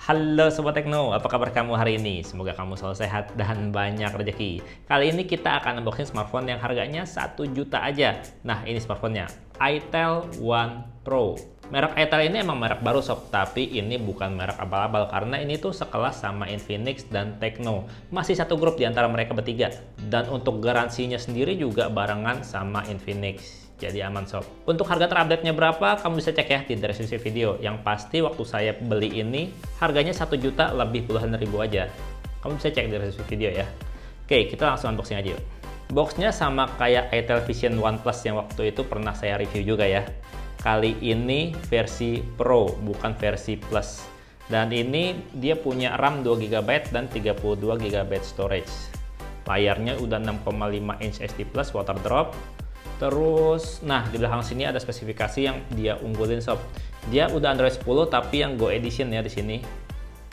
Halo Sobat Tekno, apa kabar kamu hari ini? Semoga kamu selalu sehat dan banyak rezeki. Kali ini kita akan unboxing smartphone yang harganya 1 juta aja. Nah, ini smartphone-nya, itel One Pro. Merek itel ini emang merek baru sob, tapi ini bukan merek abal-abal karena ini tuh sekelas sama Infinix dan Tecno. Masih satu grup di antara mereka bertiga. Dan untuk garansinya sendiri juga barengan sama Infinix. Jadi aman sob. Untuk harga terupdate-nya berapa, kamu bisa cek ya di deskripsi video. Yang pasti waktu saya beli ini, harganya 1 juta lebih puluhan ribu aja. Kamu bisa cek di deskripsi video ya. Oke, kita langsung unboxing aja yuk. Boxnya sama kayak itel Vision One Plus yang waktu itu pernah saya review juga ya. Kali ini versi Pro, bukan versi Plus. Dan ini dia punya RAM 2GB dan 32GB storage. Layarnya udah 6,5 inch HD Plus water drop. Terus, nah di belakang sini ada spesifikasi yang dia unggulin sob. Dia udah Android 10 tapi yang Go Edition ya di sini.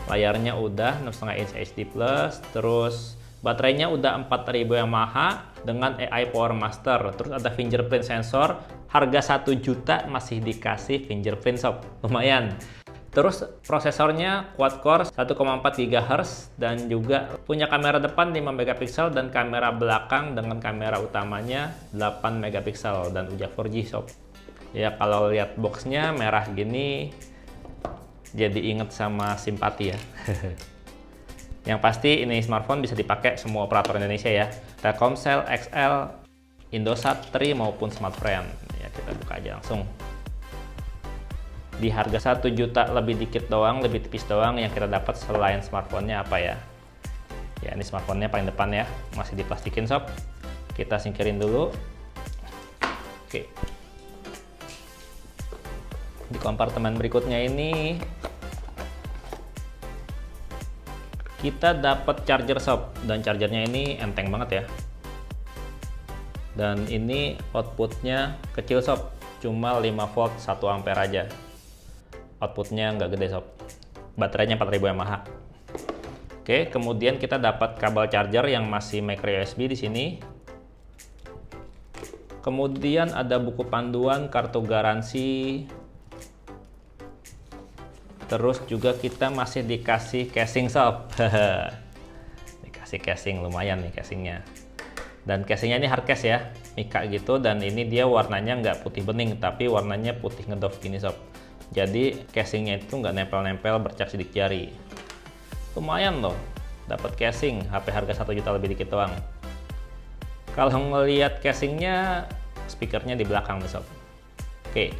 Layarnya udah 6,5 inch HD Plus, terus baterainya udah 4000 mAh dengan AI Power Master. Terus ada fingerprint sensor. Harga 1 juta masih dikasih fingerprint sob. Lumayan. Terus prosesornya quad-core 1,4 GHz dan juga punya kamera depan 5 megapiksel dan kamera belakang dengan kamera utamanya 8 megapiksel dan udah 4G sob. Ya kalau lihat boxnya merah gini jadi inget sama Simpati ya. Yang pasti ini smartphone bisa dipakai semua operator Indonesia ya. Telkomsel, XL, Indosat, Tri maupun Smartfren. Ya kita buka aja langsung. Di harga 1 juta lebih dikit doang, lebih tipis doang yang kita dapat selain smartphone-nya apa ya? Ya ini smartphone-nya paling depan ya, masih diplastikin sob. Kita singkirin dulu. Oke. Di kompartemen berikutnya ini kita dapat charger sob, dan chargernya ini enteng banget ya. Dan ini outputnya kecil sob, cuma 5 volt 1 ampere aja. Outputnya nggak gede sob. Baterainya 4000 mAh. Oke, kemudian kita dapat kabel charger yang masih micro USB di sini. Kemudian ada buku panduan, kartu garansi. Terus juga kita masih dikasih casing sob. Dikasih casing, lumayan nih casingnya. Dan casingnya ini hardcase ya, mika gitu. Dan ini dia warnanya nggak putih bening, tapi warnanya putih ngedove gini sob. Jadi casingnya itu nggak nempel-nempel bercak sidik jari. Lumayan loh, dapat casing. HP harga 1 juta lebih dikit doang. Kalau ngelihat casingnya, speakernya di belakang nih sob. Oke.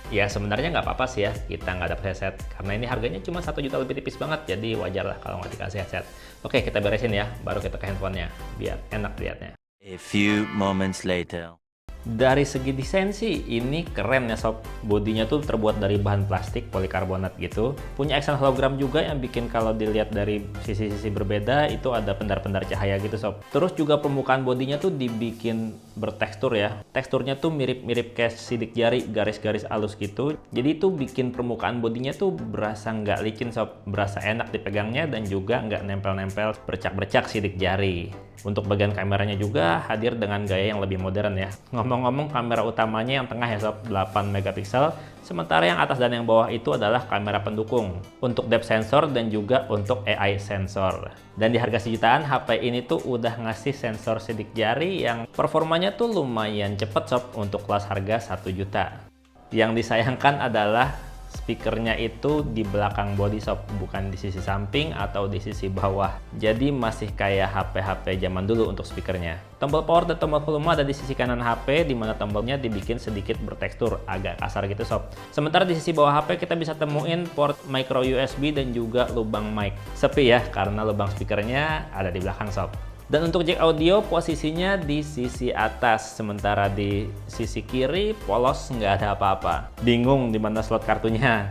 Ya sebenarnya nggak apa-apa sih ya kita nggak dapat headset karena ini harganya cuma 1 juta lebih tipis banget, jadi wajar lah kalau nggak dikasih headset. Oke, kita beresin ya, baru kita ke handphonenya biar enak lihatnya. A few moments later. Dari segi desain sih ini keren ya sob. Bodinya tuh terbuat dari bahan plastik polikarbonat gitu. Punya aksen hologram juga yang bikin kalau dilihat dari sisi-sisi berbeda itu ada pendar-pendar cahaya gitu sob. Terus juga permukaan bodinya tuh dibikin bertekstur ya. Teksturnya tuh mirip-mirip kayak sidik jari, garis-garis halus gitu. Jadi itu bikin permukaan bodinya tuh berasa nggak licin sob. Berasa enak dipegangnya dan juga nggak nempel-nempel bercak-bercak sidik jari. Untuk bagian kameranya juga hadir dengan gaya yang lebih modern ya. Ngomong-ngomong kamera utamanya yang tengah ya sob, 8 megapiksel, sementara yang atas dan yang bawah itu adalah kamera pendukung untuk depth sensor dan juga untuk AI sensor. Dan di harga sejutaan HP ini tuh udah ngasih sensor sidik jari yang performanya tuh lumayan cepet sob untuk kelas harga 1 juta. Yang disayangkan adalah speakernya itu di belakang body sob, bukan di sisi samping atau di sisi bawah. Jadi masih kayak HP-HP zaman dulu untuk speakernya. Tombol power dan tombol volume ada di sisi kanan HP, di mana tombolnya dibikin sedikit bertekstur, agak kasar gitu sob. Sementara di sisi bawah HP kita bisa temuin port micro USB dan juga lubang mic. Sepi ya, karena lubang speakernya ada di belakang sob. Dan untuk jack audio posisinya di sisi atas, sementara di sisi kiri polos nggak ada apa-apa. Bingung di mana slot kartunya.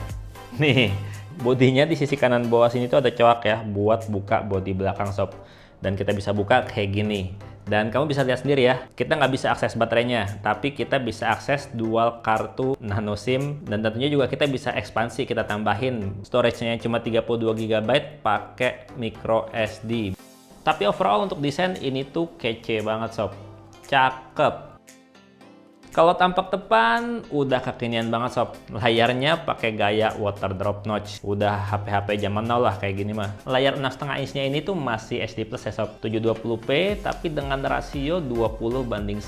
Nih, bodinya di sisi kanan bawah sini tuh ada coak ya buat buka bodi belakang sob. Dan kita bisa buka kayak gini. Dan kamu bisa lihat sendiri ya, kita nggak bisa akses baterainya, tapi kita bisa akses dual kartu nano SIM. Dan tentunya juga kita bisa ekspansi, kita tambahin storage-nya cuma 32GB pakai micro SD. Tapi overall untuk desain ini tuh kece banget sob. Cakep. Kalau tampak depan, udah kekinian banget sob. Layarnya pakai gaya water drop notch. Udah HP-HP zaman now lah kayak gini mah. Layar 6,5 inch-nya ini tuh masih HD plus ya sob. 720p tapi dengan rasio 20:9.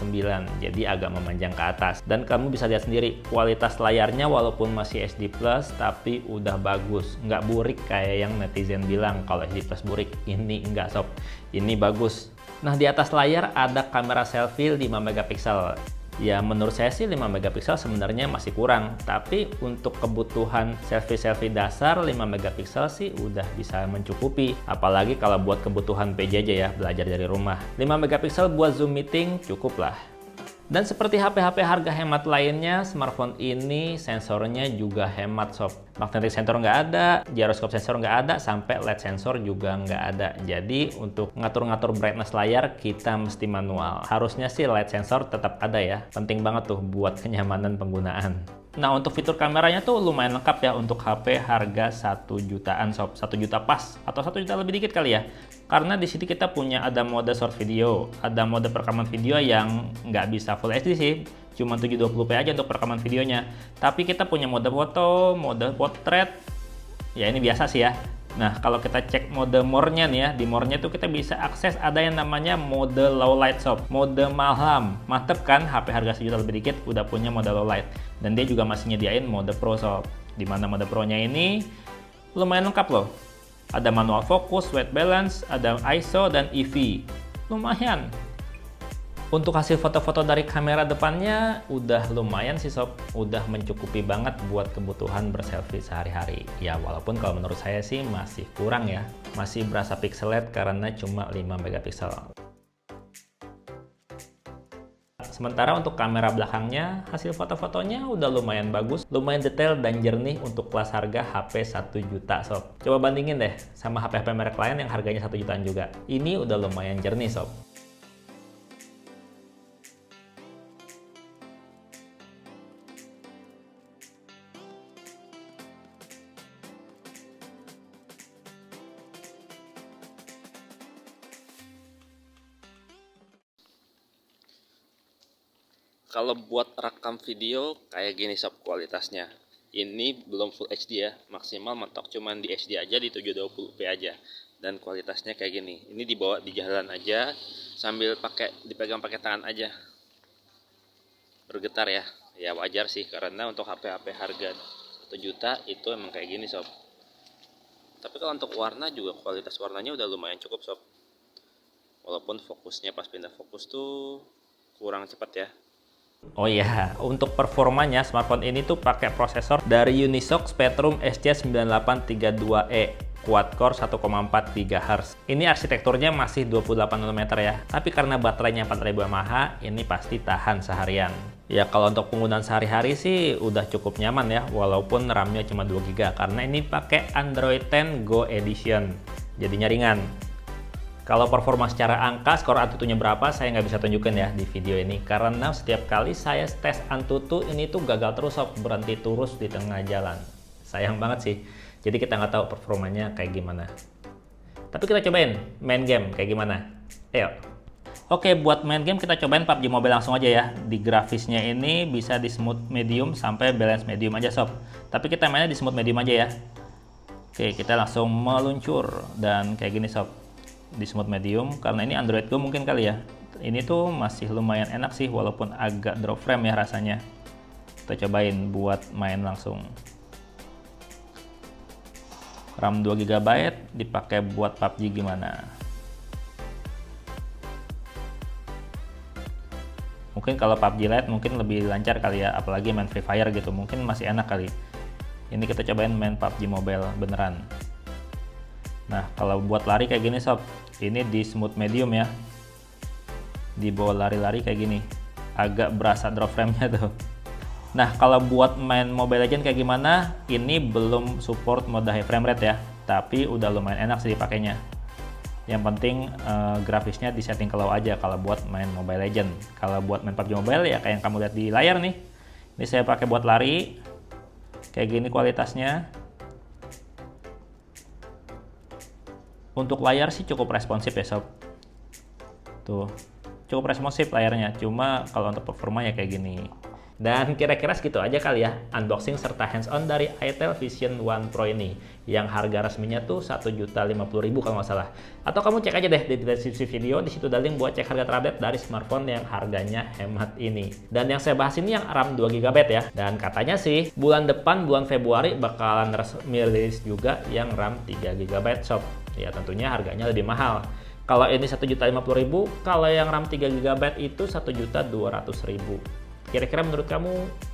Jadi agak memanjang ke atas. Dan kamu bisa lihat sendiri, kualitas layarnya walaupun masih HD plus tapi udah bagus. Nggak burik kayak yang netizen bilang kalau HD plus burik. Ini enggak sob. Ini bagus. Nah, di atas layar ada kamera selfie 5 megapiksel. Ya menurut saya sih 5 megapiksel sebenarnya masih kurang, tapi untuk kebutuhan selfie-selfie dasar 5 megapiksel sih udah bisa mencukupi, apalagi kalau buat kebutuhan PJJ ya, belajar dari rumah. 5 megapiksel buat zoom meeting cukup lah. Dan seperti HP-HP harga hemat lainnya, smartphone ini sensornya juga hemat sob. Magnetic sensor nggak ada, gyroscope sensor nggak ada, sampai LED sensor juga nggak ada. Jadi untuk ngatur-ngatur brightness layar kita mesti manual. Harusnya sih LED sensor tetap ada ya. Penting banget tuh buat kenyamanan penggunaan. Nah, untuk fitur kameranya tuh lumayan lengkap ya untuk HP harga 1 jutaan sob. 1 juta pas atau 1 juta lebih dikit kali ya. Karena di sini kita punya ada mode short video, ada mode perekaman video yang nggak bisa full HD sih, cuma 720p aja untuk perekaman videonya. Tapi kita punya mode foto, mode portrait, ya ini biasa sih ya. Nah, kalau kita cek mode more-nya nih ya, di more-nya tuh kita bisa akses ada yang namanya mode low light sob, mode malam. Mantep kan, HP harga 1 juta lebih dikit udah punya mode low light. Dan dia juga masih nyediain mode pro sob. Dimana mode pro-nya ini lumayan lengkap loh. Ada manual fokus, white balance, ada ISO dan EV. Lumayan. Untuk hasil foto-foto dari kamera depannya udah lumayan sih sob, udah mencukupi banget buat kebutuhan berselfie sehari-hari. Ya walaupun kalau menurut saya sih masih kurang ya, masih berasa pixelate karena cuma 5 megapiksel. Sementara untuk kamera belakangnya, hasil foto-fotonya udah lumayan bagus, lumayan detail dan jernih untuk kelas harga HP 1 juta sob. Coba bandingin deh sama HP-HP merek lain yang harganya 1 jutaan juga. Ini udah lumayan jernih sob. Kalau buat rekam video kayak gini sob kualitasnya. Ini belum full HD ya, maksimal mentok cuman di HD aja, di 720p aja. Dan kualitasnya kayak gini. Ini dibawa di jalan aja sambil dipegang pakai tangan aja. Bergetar ya. Ya wajar sih karena untuk HP-HP harga 1 juta itu emang kayak gini sob. Tapi kalau untuk warna juga kualitas warnanya udah lumayan cukup sob. Walaupun fokusnya pas pindah fokus tuh kurang cepat ya. Oh iya, untuk performanya smartphone ini tuh pakai prosesor dari Unisoc Spectrum SC9832E quad-core 1,4 GHz. Ini arsitekturnya masih 28 nm ya, tapi karena baterainya 4000 mAh, ini pasti tahan seharian. Ya kalau untuk penggunaan sehari-hari sih udah cukup nyaman ya, walaupun RAM-nya cuma 2 GB karena ini pakai Android 10 Go Edition, jadinya ringan. Kalau performa secara angka, skor Antutu-nya berapa, saya nggak bisa tunjukin ya di video ini. Karena setiap kali saya tes Antutu, ini tuh gagal terus sob, berhenti terus di tengah jalan. Sayang banget sih. Jadi kita nggak tahu performanya kayak gimana. Tapi kita cobain main game kayak gimana. Ayo. Oke, buat main game kita cobain PUBG Mobile langsung aja ya. Di grafisnya ini bisa di smooth medium sampai balance medium aja sob. Tapi kita mainnya di smooth medium aja ya. Oke, kita langsung meluncur. Dan kayak gini sob. Di smooth medium karena ini Android Go mungkin kali ya. Ini tuh masih lumayan enak sih walaupun agak drop frame ya rasanya. Kita cobain buat main langsung. RAM 2 GB dipakai buat PUBG gimana? Mungkin kalau PUBG Lite mungkin lebih lancar kali ya, apalagi main Free Fire gitu mungkin masih enak kali. Ini kita cobain main PUBG Mobile beneran. Nah, kalau buat lari kayak gini sob, ini di smooth medium ya. Di bawah lari-lari kayak gini. Agak berasa drop frame-nya tuh. Nah, kalau buat main Mobile Legends kayak gimana? Ini belum support mode high frame rate ya. Tapi udah lumayan enak sih dipakainya. Yang penting grafisnya di setting ke low aja kalau buat main Mobile Legends. Kalau buat main PUBG Mobile ya kayak yang kamu lihat di layar nih. Ini saya pakai buat lari. Kayak gini kualitasnya. Untuk layar sih cukup responsif ya sob. Tuh, cukup responsif layarnya. Cuma kalau untuk performa ya kayak gini. Dan kira-kira segitu aja kali ya unboxing serta hands-on dari itel Vision One Pro ini. Yang harga resminya tuh 1.050.000 kalau nggak salah. Atau kamu cek aja deh di deskripsi video, di situ ada link buat cek harga terupdate dari smartphone yang harganya hemat ini. Dan yang saya bahas ini yang RAM 2GB ya. Dan katanya sih bulan depan, bulan Februari bakalan resmi rilis juga yang RAM 3GB sob. Ya tentunya harganya lebih mahal. Kalau ini 1.050.000, kalau yang RAM 3GB itu 1.200.000. Kira-kira menurut kamu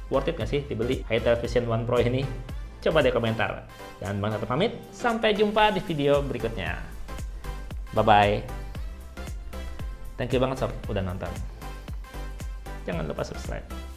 worth it nggak sih dibeli itel Vision One Pro ini? Coba deh komentar. Dan Bang Tato pamit, sampai jumpa di video berikutnya. Bye-bye. Thank you banget sob udah nonton. Jangan lupa subscribe.